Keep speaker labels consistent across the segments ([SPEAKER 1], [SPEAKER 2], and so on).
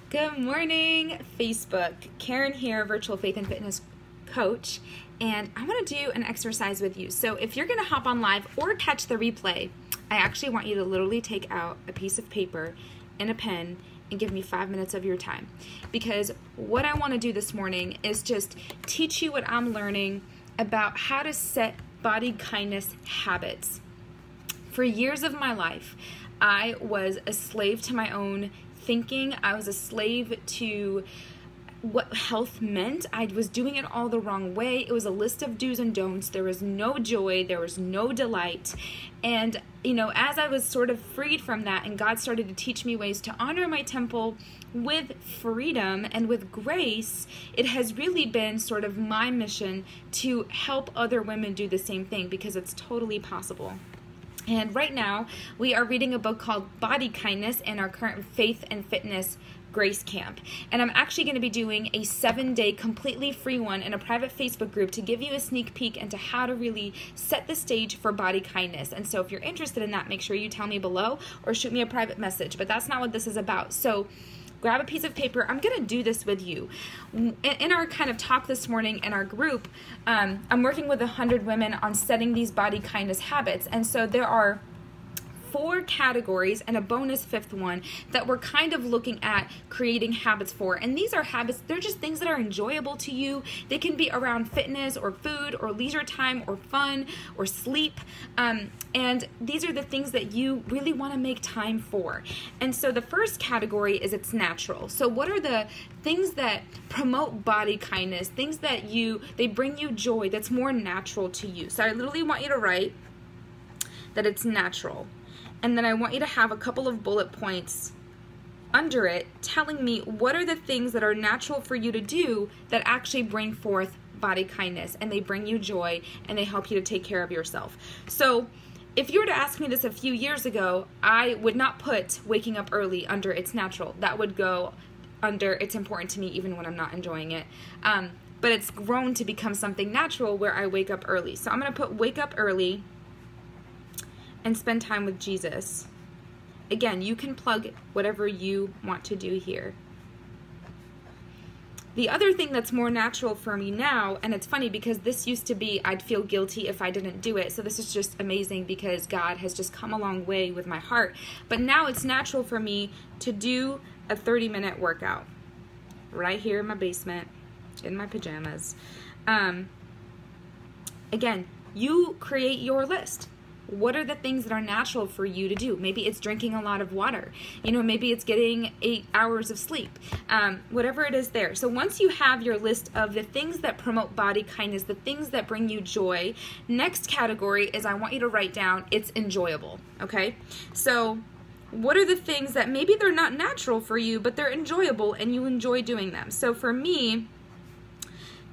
[SPEAKER 1] Good morning, Facebook. Karen here, virtual faith and fitness coach, and I want to do an exercise with you. So if you're going to hop on live or catch the replay, I actually want you to literally take out a piece of paper and a pen and give me 5 minutes of your time. Because what I want to do this morning is just teach you what I'm learning about how to set body kindness habits. For years of my life, I was a slave to my own thinking. I was a slave to what health meant. I was doing it all the wrong way. It was a list of do's and don'ts. There was no joy. There was no delight. And, as I was sort of freed from that and God started to teach me ways to honor my temple with freedom and with grace, it has really been sort of my mission to help other women do the same thing because it's totally possible. And right now, we are reading a book called Body Kindness in our current Faith and Fitness Grace Camp. And I'm actually going to be doing a 7-day completely free one in a private Facebook group to give you a sneak peek into how to really set the stage for body kindness. And so if you're interested in that, make sure you tell me below or shoot me a private message. But that's not what this is about. So grab a piece of paper. I'm going to do this with you. In our kind of talk this morning in our group, I'm working with 100 women on setting these body kindness habits. And so there are 4 categories and a bonus 5th one that we're kind of looking at creating habits for. And these are habits, they're just things that are enjoyable to you. They can be around fitness or food or leisure time or fun or sleep. And these are the things that you really want to make time for. And so the first category is it's natural. So what are the things that promote body kindness, things that they bring you joy, that's more natural to you? So I literally want you to write that it's natural. And then I want you to have a couple of bullet points under it telling me what are the things that are natural for you to do that actually bring forth body kindness and they bring you joy and they help you to take care of yourself. So if you were to ask me this a few years ago, I would not put waking up early under it's natural. That would go under it's important to me even when I'm not enjoying it. But it's grown to become something natural where I wake up early. So I'm going to put wake up early and spend time with Jesus. Again, you can plug whatever you want to do here. The other thing that's more natural for me now, and it's funny because this used to be I'd feel guilty if I didn't do it, so this is just amazing because God has just come a long way with my heart. But now it's natural for me to do a 30-minute workout right here in my basement in my pajamas. Again, you create your list. What are the things that are natural for you to do? Maybe it's drinking a lot of water. Maybe it's getting 8 hours of sleep. Whatever it is there. So once you have your list of the things that promote body kindness, the things that bring you joy, next category is I want you to write down it's enjoyable, okay? So what are the things that maybe they're not natural for you, but they're enjoyable and you enjoy doing them? So for me,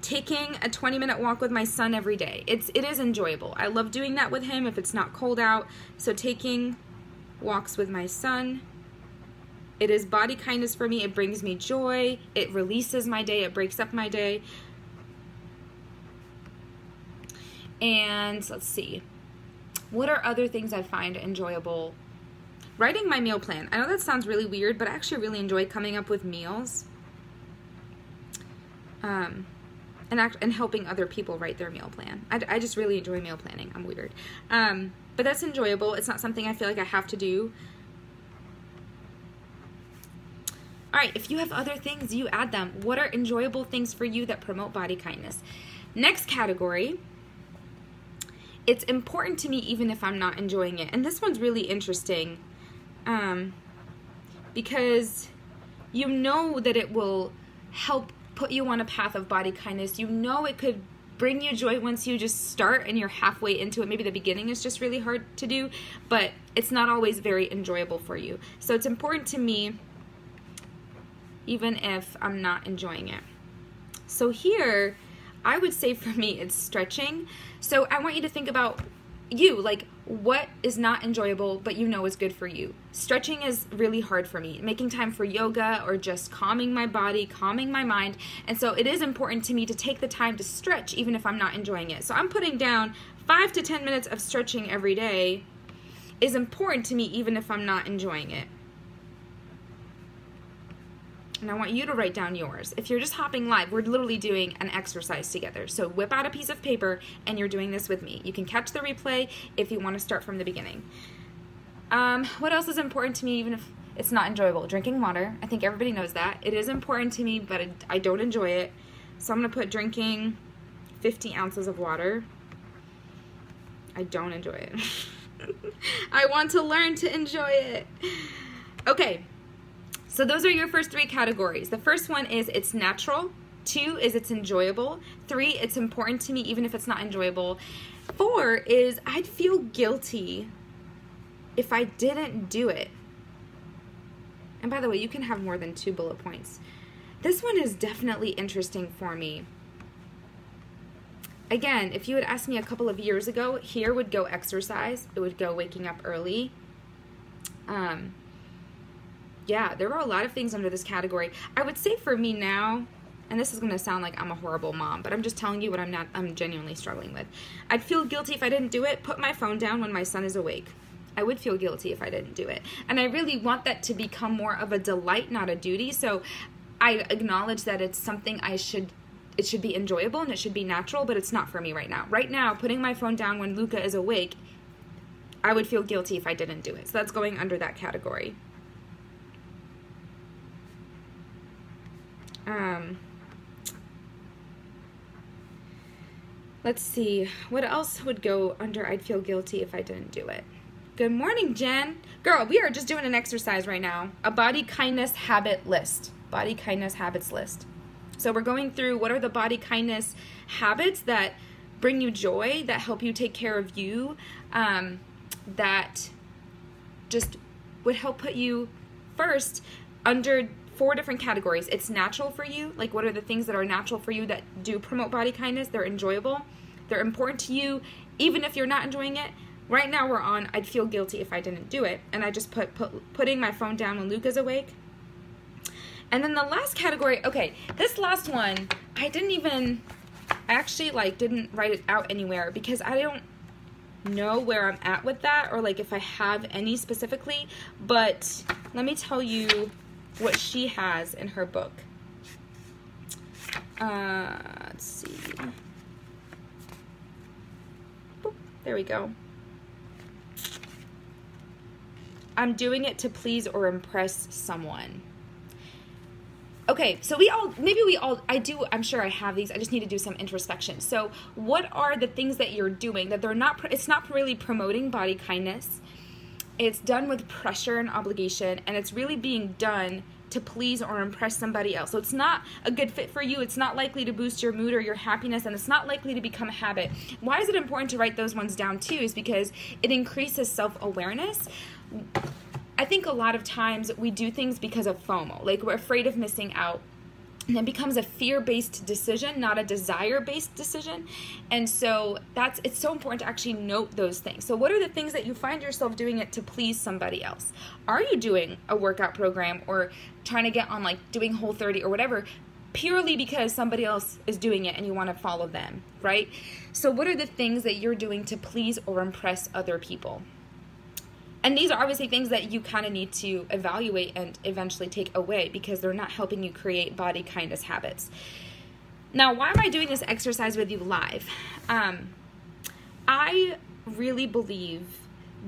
[SPEAKER 1] taking a 20-minute walk with my son every day. It is enjoyable. I love doing that with him if it's not cold out. So taking walks with my son, it is body kindness for me. It brings me joy. It releases my day. It breaks up my day. And let's see. What are other things I find enjoyable? Writing my meal plan. I know that sounds really weird, but I actually really enjoy coming up with meals. And helping other people write their meal plan. I just really enjoy meal planning. I'm weird. But that's enjoyable. It's not something I feel like I have to do. All right, if you have other things, you add them. What are enjoyable things for you that promote body kindness? Next category, it's important to me even if I'm not enjoying it. And this one's really interesting because you know that it will help put you on a path of body kindness. You know it could bring you joy once you just start and you're halfway into it. Maybe the beginning is just really hard to do, but it's not always very enjoyable for you. So it's important to me even if I'm not enjoying it. So here, I would say for me it's stretching. So I want you to think about what is not enjoyable but you know is good for you. Stretching is really hard for me. Making time for yoga or just calming my body, calming my mind. And so it is important to me to take the time to stretch even if I'm not enjoying it. So I'm putting down 5 to 10 minutes of stretching every day is important to me even if I'm not enjoying it. and I want you to write down yours. If you're just hopping live, we're literally doing an exercise together. So whip out a piece of paper and you're doing this with me. You can catch the replay if you want to start from the beginning. What else is important to me, even if it's not enjoyable? Drinking water. I think everybody knows that. It is important to me, but I don't enjoy it. So I'm going to put drinking 50 ounces of water. I don't enjoy it. I want to learn to enjoy it. Okay, so those are your first 3 categories. The first one is it's natural. 2 is it's enjoyable. 3, it's important to me even if it's not enjoyable. 4 is I'd feel guilty if I didn't do it. And by the way, you can have more than 2 bullet points. This one is definitely interesting for me. Again, if you had asked me a couple of years ago, here would go exercise. It would go waking up early. Yeah, there are a lot of things under this category. I would say for me now, and this is going to sound like I'm a horrible mom, but I'm just telling you what I'm genuinely struggling with. I'd feel guilty if I didn't do it. Put my phone down when my son is awake. I would feel guilty if I didn't do it. And I really want that to become more of a delight, not a duty. So I acknowledge that it's something it should be enjoyable and it should be natural, but it's not for me right now. Right now, putting my phone down when Luca is awake, I would feel guilty if I didn't do it. So that's going under that category. Let's see, what else would go under I'd feel guilty if I didn't do it? Good morning, Jen. Girl, we are just doing an exercise right now. A body kindness habit list. Body kindness habits list. So we're going through what are the body kindness habits that bring you joy, that help you take care of you, that just would help put you first under 4 different categories. It's natural for you. Like, what are the things that are natural for you that do promote body kindness? They're enjoyable. They're important to you, even if you're not enjoying it. Right now we're on I'd feel guilty if I didn't do it. And I just putting my phone down when Luca's awake. And then the last category, okay, this last one, I actually didn't write it out anywhere because I don't know where I'm at with that or like if I have any specifically, but let me tell you what she has in her book. Let's see. Boop, there we go. I'm doing it to please or impress someone. Okay, so I'm sure I have these, I just need to do some introspection. So what are the things that you're doing that it's not really promoting body kindness, it's done with pressure and obligation, and it's really being done to please or impress somebody else. So it's not a good fit for you, it's not likely to boost your mood or your happiness, and it's not likely to become a habit. Why is it important to write those ones down too? Is because it increases self-awareness. I think a lot of times we do things because of FOMO, like we're afraid of missing out, and it becomes a fear-based decision, not a desire-based decision. And so it's so important to actually note those things. So what are the things that you find yourself doing it to please somebody else? Are you doing a workout program or trying to get on like doing Whole30 or whatever purely because somebody else is doing it and you want to follow them, right? So what are the things that you're doing to please or impress other people? And these are obviously things that you kind of need to evaluate and eventually take away because they're not helping you create body kindness habits. Now, why am I doing this exercise with you live? I really believe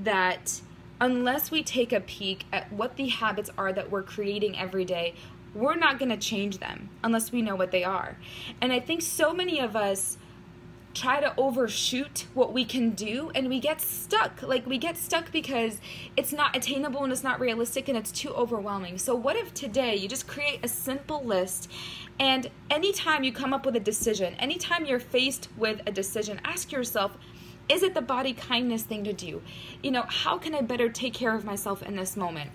[SPEAKER 1] that unless we take a peek at what the habits are that we're creating every day, we're not going to change them unless we know what they are. And I think so many of us try to overshoot what we can do and we get stuck. Like we get stuck because it's not attainable and it's not realistic and it's too overwhelming. So what if today you just create a simple list, and anytime you come up with a decision, anytime you're faced with a decision, ask yourself, is it the body kindness thing to do? You know, how can I better take care of myself in this moment?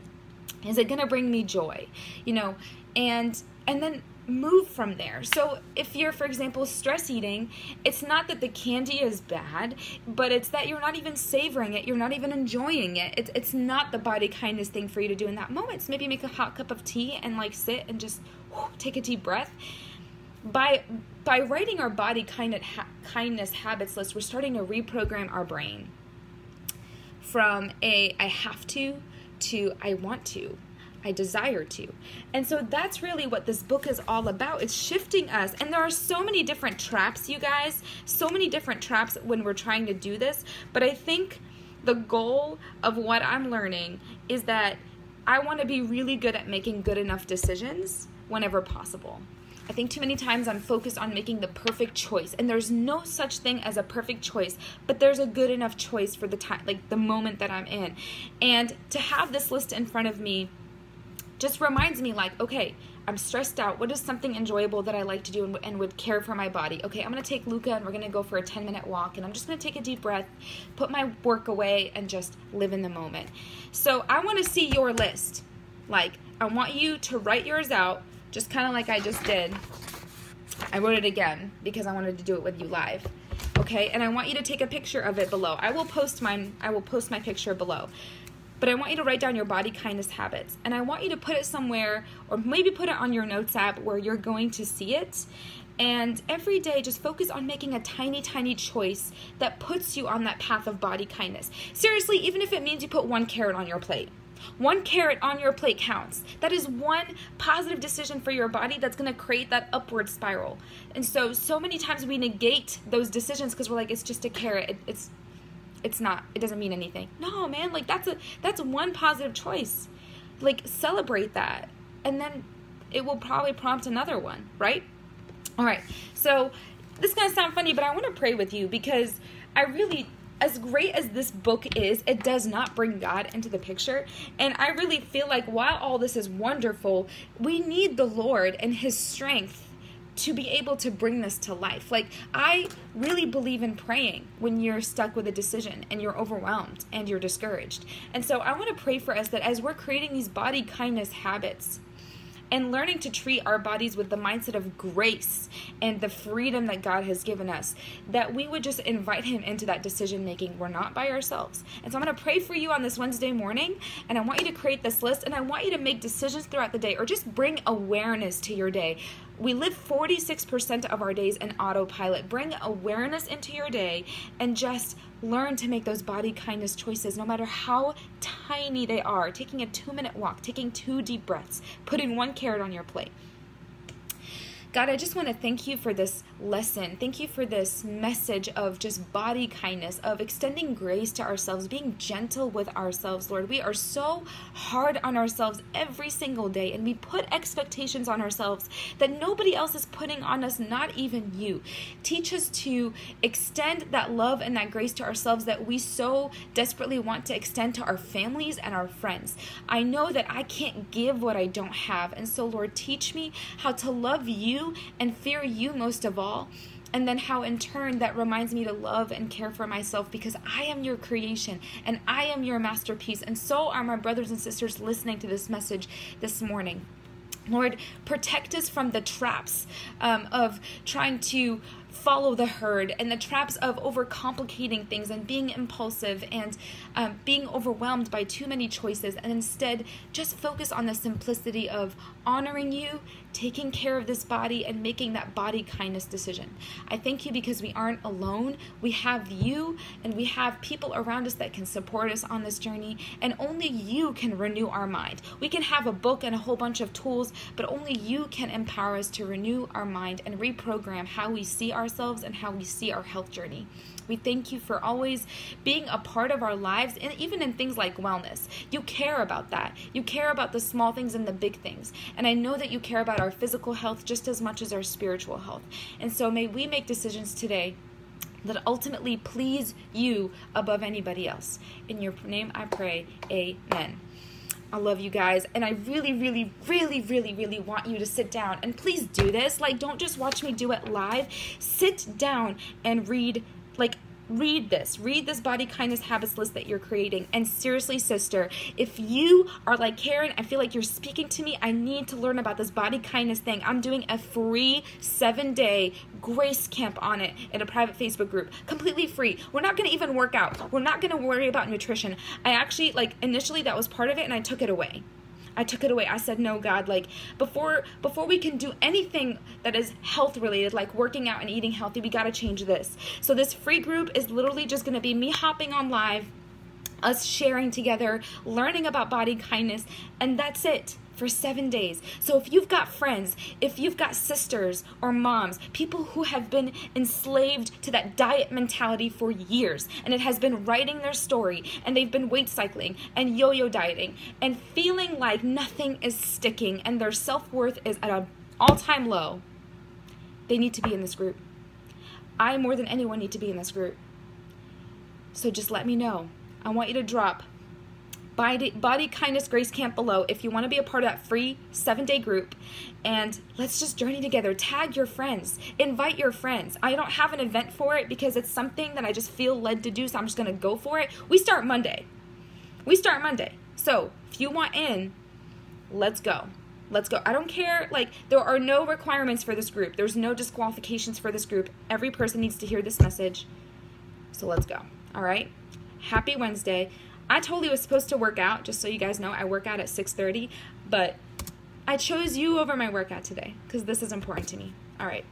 [SPEAKER 1] Is it going to bring me joy? You know, and then move from there. So if you're, for example, stress eating, it's not that the candy is bad, but it's that you're not even savoring it, you're not even enjoying it. It's not the body kindness thing for you to do in that moment. So maybe make a hot cup of tea and like sit and just take a deep breath. By writing our body kindness habits list, we're starting to reprogram our brain from I have to I want to. I desire to. And so that's really what this book is all about. It's shifting us. And there are so many different traps, you guys, so many different traps when we're trying to do this. But I think the goal of what I'm learning is that I want to be really good at making good enough decisions whenever possible. I think too many times I'm focused on making the perfect choice, and there's no such thing as a perfect choice, but there's a good enough choice for the time, like the moment that I'm in. And to have this list in front of me just reminds me, like, okay, I'm stressed out. What is something enjoyable that I like to do and would care for my body? Okay, I'm going to take Luca and we're going to go for a 10-minute walk, and I'm just going to take a deep breath, put my work away, and just live in the moment. So I want to see your list. Like, I want you to write yours out, just kind of like I just did. I wrote it again because I wanted to do it with you live. Okay, and I want you to take a picture of it below. I will post my picture below. But I want you to write down your body kindness habits. And I want you to put it somewhere, or maybe put it on your notes app where you're going to see it. And every day, just focus on making a tiny, tiny choice that puts you on that path of body kindness. Seriously, even if it means you put 1 carrot on your plate. 1 carrot on your plate counts. That is one positive decision for your body that's going to create that upward spiral. And so many times we negate those decisions because we're like, it's just a carrot. It's not. It doesn't mean anything. No, man, like that's one positive choice. Like, celebrate that. And then it will probably prompt another one, right? All right. So this is going to sound funny, but I want to pray with you because I really, as great as this book is, it does not bring God into the picture. And I really feel like while all this is wonderful, we need the Lord and His strength to be able to bring this to life. Like, I really believe in praying when you're stuck with a decision and you're overwhelmed and you're discouraged. And so I want to pray for us that as we're creating these body kindness habits, and learning to treat our bodies with the mindset of grace and the freedom that God has given us, that we would just invite Him into that decision making. We're not by ourselves. And so I'm going to pray for you on this Wednesday morning, and I want you to create this list, and I want you to make decisions throughout the day, or just bring awareness to your day. We live 46% of our days in autopilot. Bring awareness into your day and just learn to make those body kindness choices, no matter how tiny they are. Taking a 2-minute walk, taking 2 deep breaths, putting 1 carrot on your plate. God, I just want to thank you for this lesson. Thank you for this message of just body kindness, of extending grace to ourselves, being gentle with ourselves, Lord. We are so hard on ourselves every single day, and we put expectations on ourselves that nobody else is putting on us, not even you. Teach us to extend that love and that grace to ourselves that we so desperately want to extend to our families and our friends. I know that I can't give what I don't have, and so, Lord, teach me how to love you and fear you most of all, and then how in turn that reminds me to love and care for myself, because I am your creation and I am your masterpiece, and so are my brothers and sisters listening to this message this morning. Lord, protect us from the traps of trying to follow the herd, and the traps of overcomplicating things and being impulsive and being overwhelmed by too many choices, and instead just focus on the simplicity of honoring you, taking care of this body, and making that body kindness decision. I thank you because we aren't alone. We have you, and we have people around us that can support us on this journey, and only you can renew our mind. We can have a book and a whole bunch of tools, but only you can empower us to renew our mind and reprogram how we see ourselves and how we see our health journey. We thank you for always being a part of our lives, and even in things like wellness. You care about that. You care about the small things and the big things. And I know that you care about our physical health just as much as our spiritual health. And so may we make decisions today that ultimately please you above anybody else. In your name I pray, amen. I love you guys, and I really, really, really, really, really want you to sit down, and please do this. Like, don't just watch me do it live. Sit down and read this body kindness habits list that you're creating. And seriously, sister, if you are like, Karen, I feel like you're speaking to me, I need to learn about this body kindness thing. I'm doing a free 7-day grace camp on it in a private Facebook group, completely free. We're not going to even work out. We're not going to worry about nutrition. I actually, like, initially that was part of it, and I took it away. I said, no, God, like, before we can do anything that is health related, like working out and eating healthy, we got to change this. So this free group is literally just going to be me hopping on live us sharing together, learning about body kindness, and that's it for 7 days. So if you've got friends, if you've got sisters or moms, people who have been enslaved to that diet mentality for years, and it has been writing their story, and they've been weight cycling and yo-yo dieting and feeling like nothing is sticking and their self-worth is at an all-time low, they need to be in this group. I, more than anyone, need to be in this group. So just let me know. I want you to drop Body Kindness Grace Camp below if you want to be a part of that free 7-day group, and let's just journey together. Tag your friends, invite your friends. I don't have an event for it because it's something that I just feel led to do, so I'm just going to go for it. We start Monday. So if you want in, let's go. Let's go. I don't care. Like, there are no requirements for this group. There's no disqualifications for this group. Every person needs to hear this message. So let's go. All right. Happy Wednesday. I totally was supposed to work out, just so you guys know. I work out at 6:30, but I chose you over my workout today because this is important to me. All right.